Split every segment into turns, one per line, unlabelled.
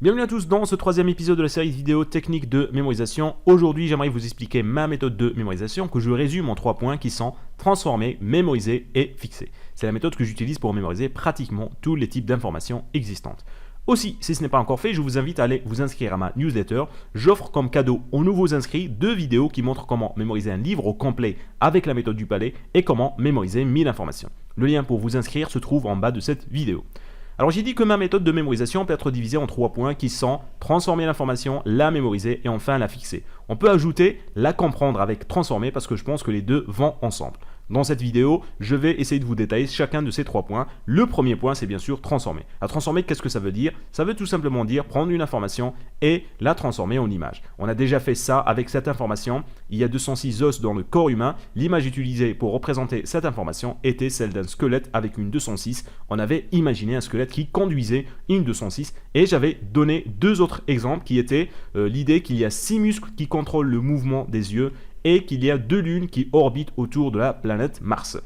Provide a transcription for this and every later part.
Bienvenue à tous dans ce troisième épisode de la série vidéo technique de mémorisation. Aujourd'hui, j'aimerais vous expliquer ma méthode de mémorisation que je résume en 3 points qui sont transformer, mémoriser et fixer. C'est la méthode que j'utilise pour mémoriser pratiquement tous les types d'informations existantes. Aussi, si ce n'est pas encore fait, je vous invite à aller vous inscrire à ma newsletter. J'offre comme cadeau aux nouveaux inscrits 2 vidéos qui montrent comment mémoriser un livre au complet avec la méthode du palais et comment mémoriser 1000 informations. Le lien pour vous inscrire se trouve en bas de cette vidéo. Alors j'ai dit que ma méthode de mémorisation peut être divisée en 3 points qui sont transformer l'information, la mémoriser et enfin la fixer. On peut ajouter la comprendre avec transformer parce que je pense que les deux vont ensemble. Dans cette vidéo, je vais essayer de vous détailler chacun de ces 3 points. Le premier point, c'est bien sûr transformer. À transformer, qu'est-ce que ça veut dire? Ça veut tout simplement dire prendre une information et la transformer en image. On a déjà fait ça avec cette information. Il y a 206 os dans le corps humain. L'image utilisée pour représenter cette information était celle d'un squelette avec une 206. On avait imaginé un squelette qui conduisait une 206 et j'avais donné 2 autres exemples qui étaient l'idée qu'il y a 6 muscles qui contrôlent le mouvement des yeux et qu'il y a 2 lunes qui orbitent autour de la planète Mars.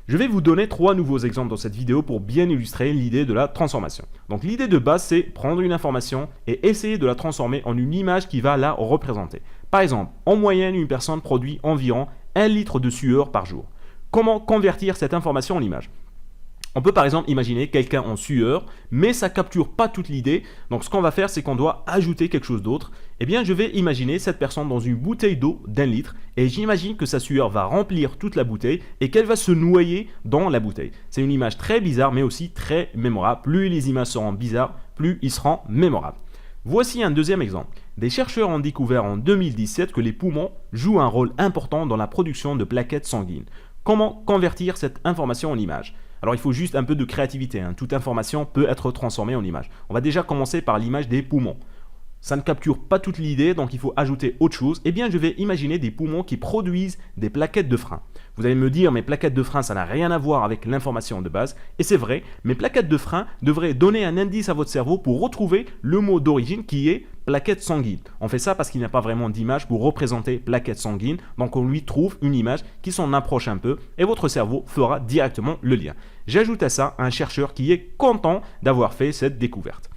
Je vais vous donner 3 nouveaux exemples dans cette vidéo pour bien illustrer l'idée de la transformation. Donc l'idée de base, c'est prendre une information et essayer de la transformer en une image qui va la représenter. Par exemple, en moyenne, une personne produit environ 1 litre de sueur par jour. Comment convertir cette information en image ? On peut par exemple imaginer quelqu'un en sueur, mais ça ne capture pas toute l'idée. Donc ce qu'on va faire, c'est qu'on doit ajouter quelque chose d'autre. Eh bien, je vais imaginer cette personne dans une bouteille d'eau d'1 litre et j'imagine que sa sueur va remplir toute la bouteille et qu'elle va se noyer dans la bouteille. C'est une image très bizarre, mais aussi très mémorable. Plus les images seront bizarres, plus ils seront mémorables. Voici un deuxième exemple. Des chercheurs ont découvert en 2017 que les poumons jouent un rôle important dans la production de plaquettes sanguines. Comment convertir cette information en image ? Alors il faut juste un peu de créativité, toute information peut être transformée en image. On va déjà commencer par l'image des poumons. Ça ne capture pas toute l'idée, donc il faut ajouter autre chose. Eh bien je vais imaginer des poumons qui produisent des plaquettes de frein. Vous allez me dire, mes plaquettes de frein, ça n'a rien à voir avec l'information de base. Et c'est vrai, mes plaquettes de frein devraient donner un indice à votre cerveau pour retrouver le mot d'origine qui est plaquette sanguine. On fait ça parce qu'il n'y a pas vraiment d'image pour représenter plaquette sanguine. Donc on lui trouve une image qui s'en approche un peu et votre cerveau fera directement le lien. J'ajoute à ça un chercheur qui est content d'avoir fait cette découverte.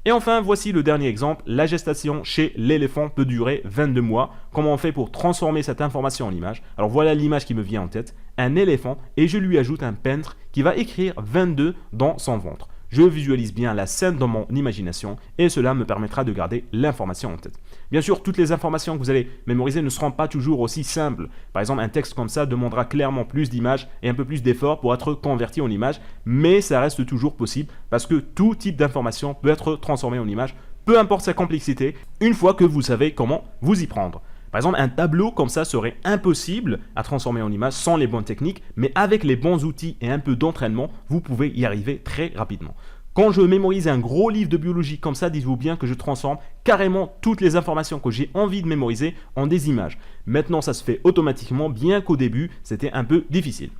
Et enfin, voici le dernier exemple. La gestation chez l'éléphant peut durer 22 mois. Comment on fait pour transformer cette information en image? Alors voilà l'image qui me vient en tête. Un éléphant et je lui ajoute un peintre qui va écrire 22 dans son ventre. Je visualise bien la scène dans mon imagination et cela me permettra de garder l'information en tête. Bien sûr, toutes les informations que vous allez mémoriser ne seront pas toujours aussi simples. Par exemple, un texte comme ça demandera clairement plus d'images et un peu plus d'efforts pour être converti en image, mais ça reste toujours possible parce que tout type d'information peut être transformé en image, peu importe sa complexité, une fois que vous savez comment vous y prendre. Par exemple, un tableau comme ça serait impossible à transformer en image sans les bonnes techniques, mais avec les bons outils et un peu d'entraînement, vous pouvez y arriver très rapidement. Quand je mémorise un gros livre de biologie comme ça, dites-vous bien que je transforme carrément toutes les informations que j'ai envie de mémoriser en des images. Maintenant, ça se fait automatiquement, bien qu'au début, c'était un peu difficile.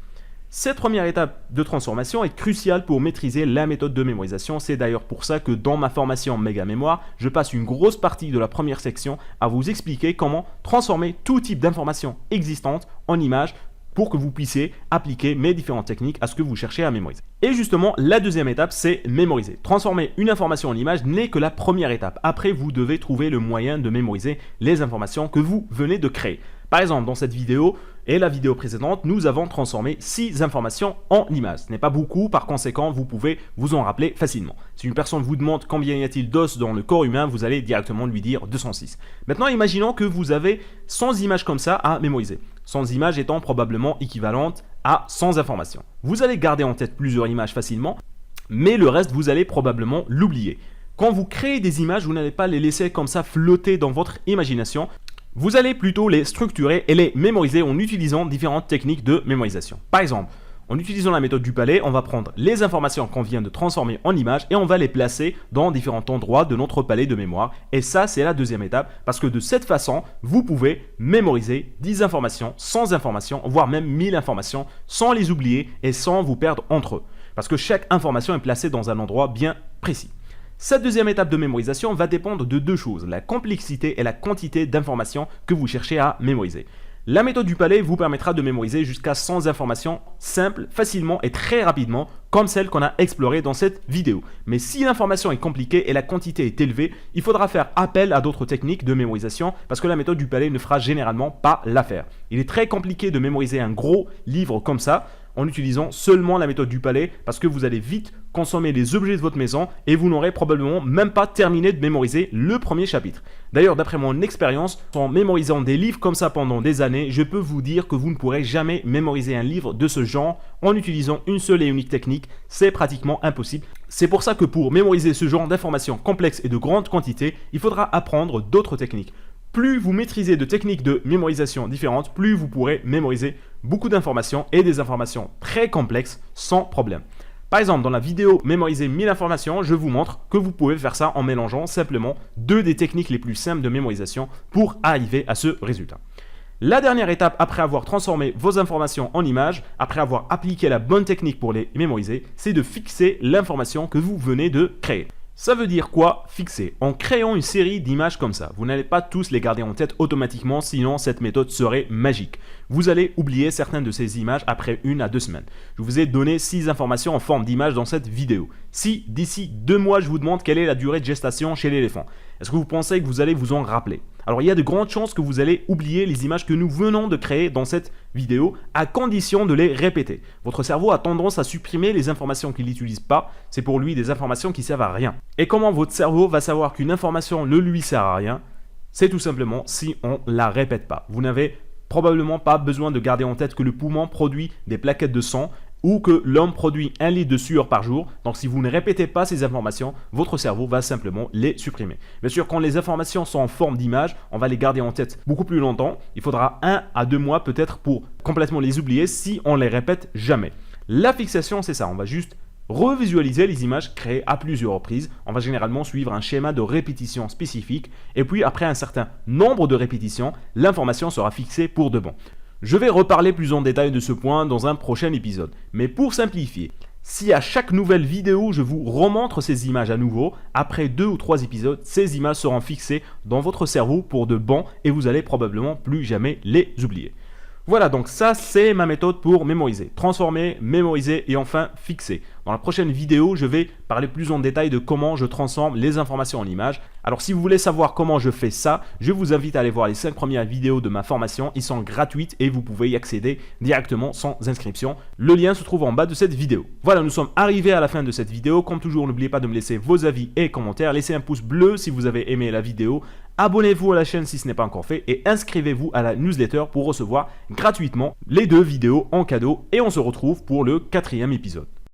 Cette première étape de transformation est cruciale pour maîtriser la méthode de mémorisation. C'est d'ailleurs pour ça que dans ma formation Méga Mémoire, je passe une grosse partie de la première section à vous expliquer comment transformer tout type d'informations existantes en images pour que vous puissiez appliquer mes différentes techniques à ce que vous cherchez à mémoriser. Et justement, la deuxième étape, c'est mémoriser. Transformer une information en image n'est que la première étape. Après, vous devez trouver le moyen de mémoriser les informations que vous venez de créer. Par exemple, dans cette vidéo et la vidéo précédente, nous avons transformé 6 informations en images. Ce n'est pas beaucoup, par conséquent, vous pouvez vous en rappeler facilement. Si une personne vous demande combien y a-t-il d'os dans le corps humain, vous allez directement lui dire 206. Maintenant, imaginons que vous avez 100 images comme ça à mémoriser. 100 images étant probablement équivalentes à 100 informations. Vous allez garder en tête plusieurs images facilement, mais le reste, vous allez probablement l'oublier. Quand vous créez des images, vous n'allez pas les laisser comme ça flotter dans votre imagination. Vous allez plutôt les structurer et les mémoriser en utilisant différentes techniques de mémorisation. Par exemple, en utilisant la méthode du palais, on va prendre les informations qu'on vient de transformer en images et on va les placer dans différents endroits de notre palais de mémoire. Et ça, c'est la deuxième étape parce que de cette façon, vous pouvez mémoriser 10 informations, 100 informations, voire même 1000 informations sans les oublier et sans vous perdre entre eux. Parce que chaque information est placée dans un endroit bien précis. Cette deuxième étape de mémorisation va dépendre de 2 choses, la complexité et la quantité d'informations que vous cherchez à mémoriser. La méthode du palais vous permettra de mémoriser jusqu'à 100 informations simples, facilement et très rapidement, comme celle qu'on a explorée dans cette vidéo. Mais si l'information est compliquée et la quantité est élevée, il faudra faire appel à d'autres techniques de mémorisation parce que la méthode du palais ne fera généralement pas l'affaire. Il est très compliqué de mémoriser un gros livre comme ça en utilisant seulement la méthode du palais parce que vous allez vite consommer les objets de votre maison et vous n'aurez probablement même pas terminé de mémoriser le premier chapitre. D'ailleurs, d'après mon expérience, en mémorisant des livres comme ça pendant des années, je peux vous dire que vous ne pourrez jamais mémoriser un livre de ce genre en utilisant une seule et unique technique. C'est pratiquement impossible. C'est pour ça que pour mémoriser ce genre d'informations complexes et de grande quantité, il faudra apprendre d'autres techniques. Plus vous maîtrisez de techniques de mémorisation différentes, plus vous pourrez mémoriser beaucoup d'informations et des informations très complexes sans problème. Par exemple, dans la vidéo Mémoriser 1000 informations, je vous montre que vous pouvez faire ça en mélangeant simplement deux des techniques les plus simples de mémorisation pour arriver à ce résultat. La dernière étape après avoir transformé vos informations en images, après avoir appliqué la bonne technique pour les mémoriser, c'est de fixer l'information que vous venez de créer. Ça veut dire quoi fixer? En créant une série d'images comme ça. Vous n'allez pas tous les garder en tête automatiquement, sinon cette méthode serait magique. Vous allez oublier certaines de ces images après 1 à 2 semaines. Je vous ai donné 6 informations en forme d'images dans cette vidéo. Si d'ici 2 mois je vous demande quelle est la durée de gestation chez l'éléphant, est-ce que vous pensez que vous allez vous en rappeler? Alors il y a de grandes chances que vous allez oublier les images que nous venons de créer dans cette vidéo à condition de les répéter. Votre cerveau a tendance à supprimer les informations qu'il n'utilise pas, c'est pour lui des informations qui servent à rien. Et comment votre cerveau va savoir qu'une information ne lui sert à rien? C'est tout simplement si on ne la répète pas. Vous n'avez probablement pas besoin de garder en tête que le poumon produit des plaquettes de sang ou que l'homme produit 1 litre de sueur par jour. Donc si vous ne répétez pas ces informations, votre cerveau va simplement les supprimer. Bien sûr, quand les informations sont en forme d'image, on va les garder en tête beaucoup plus longtemps. Il faudra 1 à 2 mois peut-être pour complètement les oublier si on les répète jamais. La fixation, c'est ça. On va juste revisualiser les images créées à plusieurs reprises. On va généralement suivre un schéma de répétition spécifique. Et puis après un certain nombre de répétitions, l'information sera fixée pour de bon. Je vais reparler plus en détail de ce point dans un prochain épisode. Mais pour simplifier, si à chaque nouvelle vidéo je vous remontre ces images à nouveau, après 2 ou 3 épisodes, ces images seront fixées dans votre cerveau pour de bon et vous allez probablement plus jamais les oublier. Voilà, donc ça c'est ma méthode pour mémoriser. Transformer, mémoriser et enfin fixer. Dans la prochaine vidéo, je vais parler plus en détail de comment je transforme les informations en images. Alors si vous voulez savoir comment je fais ça, je vous invite à aller voir les 5 premières vidéos de ma formation. Ils sont gratuites et vous pouvez y accéder directement sans inscription. Le lien se trouve en bas de cette vidéo. Voilà, nous sommes arrivés à la fin de cette vidéo. Comme toujours, n'oubliez pas de me laisser vos avis et commentaires. Laissez un pouce bleu si vous avez aimé la vidéo. Abonnez-vous à la chaîne si ce n'est pas encore fait et inscrivez-vous à la newsletter pour recevoir gratuitement les 2 vidéos en cadeau. Et on se retrouve pour le 4e épisode.